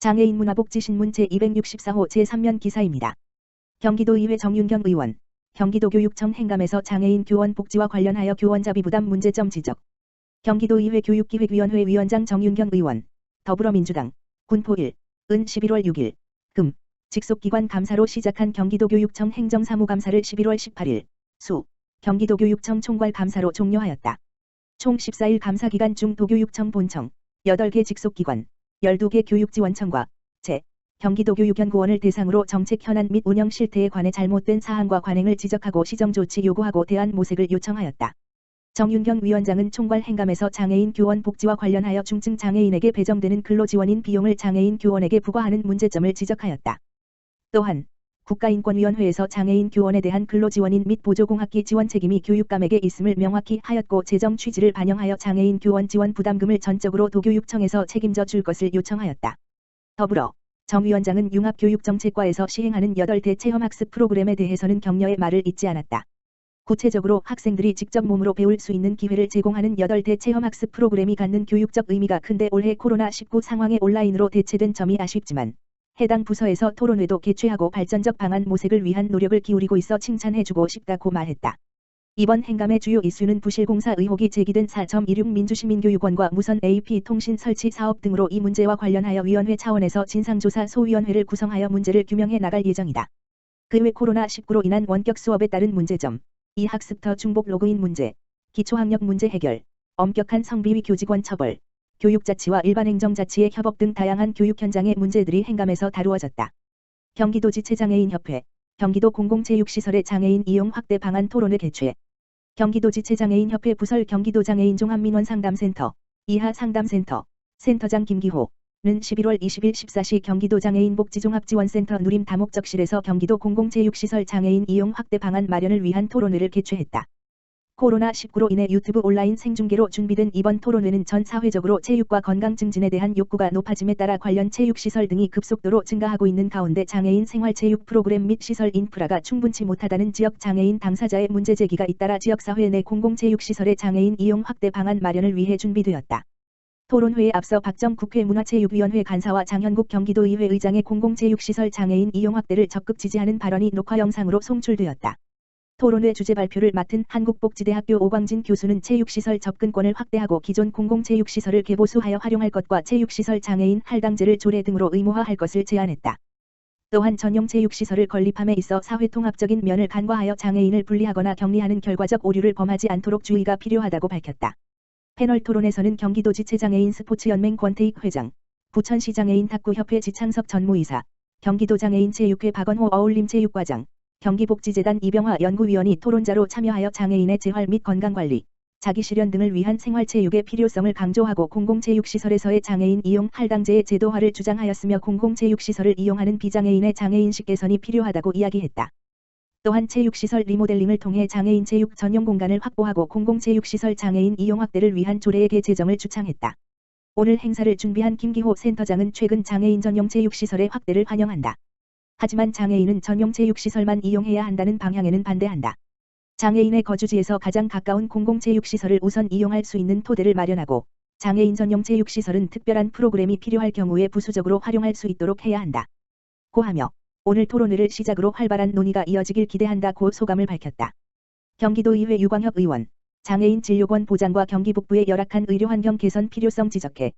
장애인 문화복지신문 제264호 제3면 기사입니다. 경기도의회 정윤경 의원, 경기도교육청 행감에서 장애인 교원 복지와 관련하여 교원자비 부담 문제점 지적. 경기도의회 교육기획위원회 위원장 정윤경 의원, 더불어민주당, 군포 1, 은 11월 6일, 금, 직속기관 감사로 시작한 경기도교육청 행정사무감사를 11월 18일, 수, 경기도교육청 총괄 감사로 종료하였다. 총 14일 감사기간 중 도교육청 본청, 8개 직속기관, 12개 교육지원청과 경기도교육연구원을 대상으로 정책 현안 및 운영 실태에 관해 잘못된 사항과 관행을 지적하고 시정조치 요구하고 대안 모색을 요청하였다. 정윤경 위원장은 총괄 행감에서 장애인 교원 복지와 관련하여 중증 장애인에게 배정되는 근로지원인 비용을 장애인 교원에게 부과하는 문제점을 지적하였다. 또한 국가인권위원회에서 장애인 교원에 대한 근로지원인 및 보조공학기 지원 책임이 교육감에게 있음을 명확히 하였고 재정 취지를 반영하여 장애인 교원 지원 부담금을 전적으로 도교육청에서 책임져 줄 것을 요청하였다. 더불어 정 위원장은 융합교육정책과에서 시행하는 8대 체험학습 프로그램에 대해서는 격려의 말을 잇지 않았다. 구체적으로 학생들이 직접 몸으로 배울 수 있는 기회를 제공하는 8대 체험학습 프로그램이 갖는 교육적 의미가 큰데 올해 코로나19 상황에 온라인으로 대체된 점이 아쉽지만 해당 부서에서 토론회도 개최하고 발전적 방안 모색을 위한 노력을 기울이고 있어 칭찬해주고 싶다고 말했다. 이번 행감의 주요 이슈는 부실공사 의혹이 제기된 4.16 민주시민교육원과 무선 AP통신 설치 사업 등으로 이 문제와 관련하여 위원회 차원에서 진상조사 소위원회를 구성하여 문제를 규명해 나갈 예정이다. 그 외 코로나19로 인한 원격 수업에 따른 문제점, 이 학습터 중복 로그인 문제, 기초학력 문제 해결, 엄격한 성비위 교직원 처벌, 교육자치와 일반행정자치의 협업 등 다양한 교육 현장의 문제들이 행감에서 다루어졌다. 경기도지체장애인협회, 경기도 공공체육시설의 장애인 이용 확대 방안 토론회 개최. 경기도지체장애인협회 부설 경기도장애인 종합민원상담센터, 이하 상담센터, 센터장 김기호는 11월 20일 14시 경기도장애인복지종합지원센터 누림 다목적실에서 경기도 공공체육시설 장애인 이용 확대 방안 마련을 위한 토론회를 개최했다. 코로나19로 인해 유튜브 온라인 생중계로 준비된 이번 토론회는 전 사회적으로 체육과 건강 증진에 대한 욕구가 높아짐에 따라 관련 체육시설 등이 급속도로 증가하고 있는 가운데 장애인 생활체육 프로그램 및 시설 인프라가 충분치 못하다는 지역 장애인 당사자의 문제 제기가 잇따라 지역사회 내 공공체육시설의 장애인 이용 확대 방안 마련을 위해 준비되었다. 토론회에 앞서 박정 국회 문화체육위원회 간사와 장현국 경기도의회 의장의 공공체육시설 장애인 이용 확대를 적극 지지하는 발언이 녹화 영상으로 송출되었다. 토론회 주제 발표를 맡은 한국복지대학교 오광진 교수는 체육시설 접근권을 확대하고 기존 공공체육시설을 개보수하여 활용할 것과 체육시설 장애인 할당제를 조례 등으로 의무화할 것을 제안했다. 또한 전용 체육시설을 건립함에 있어 사회통합적인 면을 간과하여 장애인을 분리하거나 격리하는 결과적 오류를 범하지 않도록 주의가 필요하다고 밝혔다. 패널 토론에서는 경기도지체장애인 스포츠연맹 권태익 회장, 부천시 장애인 탁구협회 지창석 전무이사, 경기도장애인체육회 박원호 어울림체육과장, 경기복지재단 이병화 연구위원이 토론자로 참여하여 장애인의 재활 및 건강관리, 자기실현 등을 위한 생활체육의 필요성을 강조하고 공공체육시설에서의 장애인 이용 할당제의 제도화를 주장하였으며 공공체육시설을 이용하는 비장애인의 장애인식 개선이 필요하다고 이야기했다. 또한 체육시설 리모델링을 통해 장애인 체육 전용 공간을 확보하고 공공체육시설 장애인 이용 확대를 위한 조례의 개제정을 주창했다. 오늘 행사를 준비한 김기호 센터장은 최근 장애인 전용 체육시설의 확대를 환영한다. 하지만 장애인은 전용 체육시설만 이용해야 한다는 방향에는 반대한다. 장애인의 거주지에서 가장 가까운 공공체육시설을 우선 이용할 수 있는 토대를 마련하고 장애인 전용 체육시설은 특별한 프로그램이 필요할 경우에 부수적으로 활용할 수 있도록 해야 한다. 고하며 오늘 토론회를 시작으로 활발한 논의가 이어지길 기대한다고 소감을 밝혔다. 경기도의회 유광혁 의원, 장애인 진료권 보장과 경기북부의 열악한 의료환경 개선 필요성 지적해.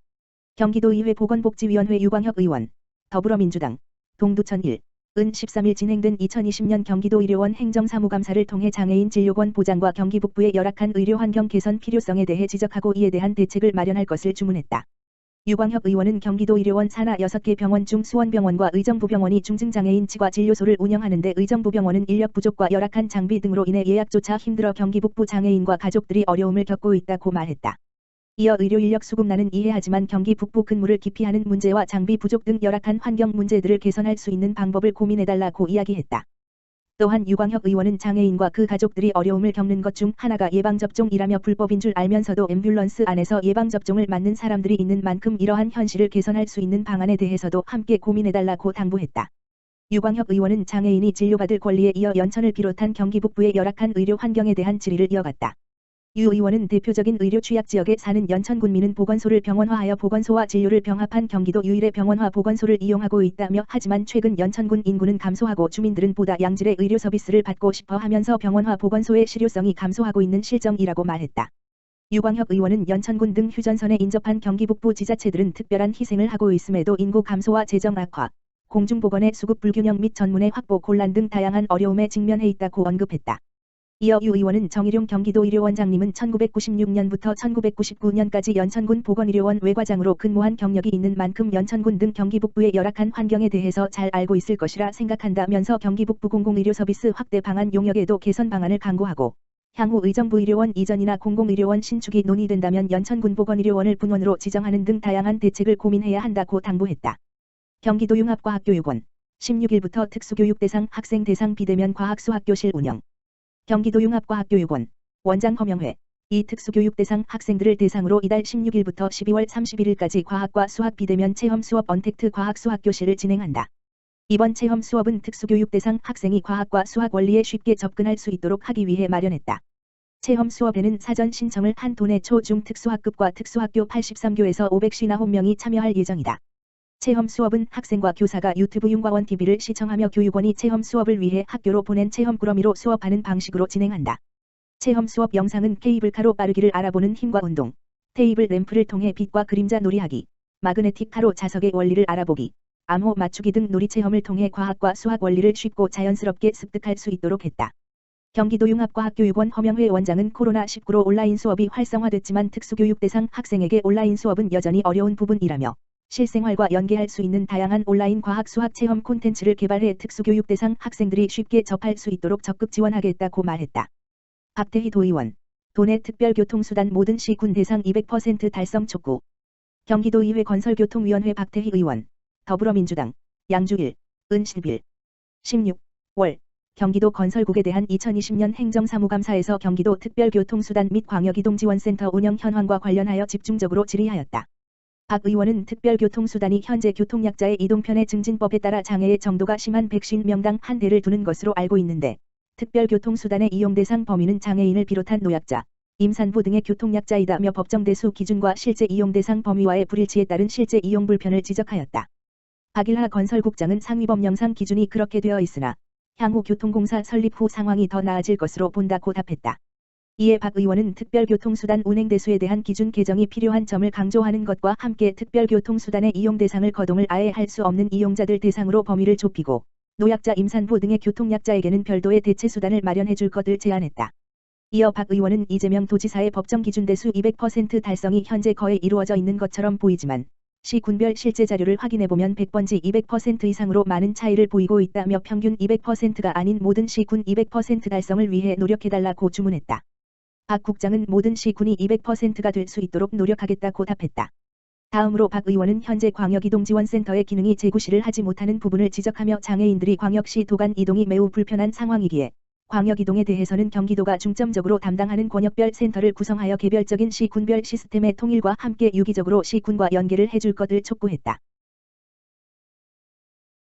경기도의회 보건복지위원회 유광혁 의원, 더불어민주당, 동두천 1, 은 13일 진행된 2020년 경기도 의료원 행정사무감사를 통해 장애인 진료권 보장과 경기북부의 열악한 의료환경 개선 필요성에 대해 지적하고 이에 대한 대책을 마련할 것을 주문했다. 유광혁 의원은 경기도 의료원 산하 6개 병원 중 수원병원과 의정부병원이 중증장애인 치과 진료소를 운영하는데 의정부병원은 인력 부족과 열악한 장비 등으로 인해 예약조차 힘들어 경기북부 장애인과 가족들이 어려움을 겪고 있다고 말했다. 이어 의료 인력 수급난은 이해하지만 경기 북부 근무를 기피하는 문제와 장비 부족 등 열악한 환경 문제들을 개선할 수 있는 방법을 고민해달라고 이야기했다. 또한 유광혁 의원은 장애인과 그 가족들이 어려움을 겪는 것 중 하나가 예방접종이라며 불법인 줄 알면서도 앰뷸런스 안에서 예방접종을 맞는 사람들이 있는 만큼 이러한 현실을 개선할 수 있는 방안에 대해서도 함께 고민해달라고 당부했다. 유광혁 의원은 장애인이 진료받을 권리에 이어 연천을 비롯한 경기 북부의 열악한 의료 환경에 대한 질의를 이어갔다. 유 의원은 대표적인 의료 취약지역에 사는 연천군민은 보건소를 병원화하여 보건소와 진료를 병합한 경기도 유일의 병원화 보건소를 이용하고 있다며 하지만 최근 연천군 인구는 감소하고 주민들은 보다 양질의 의료 서비스를 받고 싶어 하면서 병원화 보건소의 실효성이 감소하고 있는 실정이라고 말했다. 유광혁 의원은 연천군 등 휴전선에 인접한 경기 북부 지자체들은 특별한 희생을 하고 있음에도 인구 감소와 재정 악화, 공중보건의 수급 불균형 및 전문의 확보 곤란 등 다양한 어려움에 직면해 있다고 언급했다. 이어 유 의원은 정일용 경기도의료원장님은 1996년부터 1999년까지 연천군 보건의료원 외과장으로 근무한 경력이 있는 만큼 연천군 등 경기 북부의 열악한 환경에 대해서 잘 알고 있을 것이라 생각한다면서 경기 북부 공공의료 서비스 확대 방안 용역에도 개선 방안을 강구하고 향후 의정부 의료원 이전이나 공공의료원 신축이 논의된다면 연천군 보건의료원을 분원으로 지정하는 등 다양한 대책을 고민해야 한다고 당부했다. 경기도 융합과학교육원 16일부터 특수교육 대상 학생 대상 비대면 과학수학교실 운영. 경기도 융합과학교육원 원장 허명회 이 특수교육 대상 학생들을 대상으로 이달 16일부터 12월 31일까지 과학과 수학 비대면 체험 수업 언택트 과학수학교실을 진행한다. 이번 체험 수업은 특수교육 대상 학생이 과학과 수학 원리에 쉽게 접근할 수 있도록 하기 위해 마련했다. 체험 수업에는 사전 신청을 한 도내 초, 중 특수학급과 특수학교 83교에서 559명이 참여할 예정이다. 체험 수업은 학생과 교사가 유튜브 융과원 TV를 시청하며 교육원이 체험 수업을 위해 학교로 보낸 체험 꾸러미로 수업하는 방식으로 진행한다. 체험 수업 영상은 케이블카로 빠르기를 알아보는 힘과 운동, 테이블 램프를 통해 빛과 그림자 놀이하기, 마그네틱 카로 자석의 원리를 알아보기, 암호 맞추기 등 놀이 체험을 통해 과학과 수학 원리를 쉽고 자연스럽게 습득할 수 있도록 했다. 경기도 융합과학교육원 허명회 원장은 코로나19로 온라인 수업이 활성화됐지만 특수교육 대상 학생에게 온라인 수업은 여전히 어려운 부분이라며 실생활과 연계할 수 있는 다양한 온라인 과학 수학 체험 콘텐츠를 개발해 특수교육 대상 학생들이 쉽게 접할 수 있도록 적극 지원하겠다고 말했다. 박태희 도의원 도내 특별교통수단 모든 시군 대상 200% 달성 촉구. 경기도의회 건설교통위원회 박태희 의원 더불어민주당 양주일, 은실빌 16월 경기도 건설국에 대한 2020년 행정사무감사에서 경기도 특별교통수단 및 광역이동지원센터 운영 현황과 관련하여 집중적으로 질의하였다. 박 의원은 특별교통수단이 현재 교통약자의 이동편의 증진법에 따라 장애의 정도가 심한 150명당 한 대를 두는 것으로 알고 있는데 특별교통수단의 이용 대상 범위는 장애인을 비롯한 노약자, 임산부 등의 교통약자이다며 법정 대수 기준과 실제 이용 대상 범위와의 불일치에 따른 실제 이용 불편을 지적하였다. 박일하 건설국장은 상위법 영상 기준이 그렇게 되어 있으나 향후 교통공사 설립 후 상황이 더 나아질 것으로 본다고 답했다. 이에 박 의원은 특별교통수단 운행 대수에 대한 기준 개정이 필요한 점을 강조하는 것과 함께 특별교통수단의 이용 대상을 거동을 아예 할 수 없는 이용자들 대상으로 범위를 좁히고 노약자 임산부 등의 교통약자에게는 별도의 대체수단을 마련해 줄 것을 제안했다. 이어 박 의원은 이재명 도지사의 법정 기준 대수 200% 달성이 현재 거의 이루어져 있는 것처럼 보이지만 시군별 실제 자료를 확인해보면 100번지 200% 이상으로 많은 차이를 보이고 있다며 평균 200%가 아닌 모든 시군 200% 달성을 위해 노력해달라고 주문했다. 박 국장은 모든 시군이 200%가 될 수 있도록 노력하겠다고 답했다. 다음으로 박 의원은 현재 광역이동지원센터의 기능이 재구시를 하지 못하는 부분을 지적하며 장애인들이 광역시 도간 이동이 매우 불편한 상황이기에 광역이동에 대해서는 경기도가 중점적으로 담당하는 권역별 센터를 구성하여 개별적인 시군별 시스템의 통일과 함께 유기적으로 시군과 연계를 해줄 것을 촉구했다.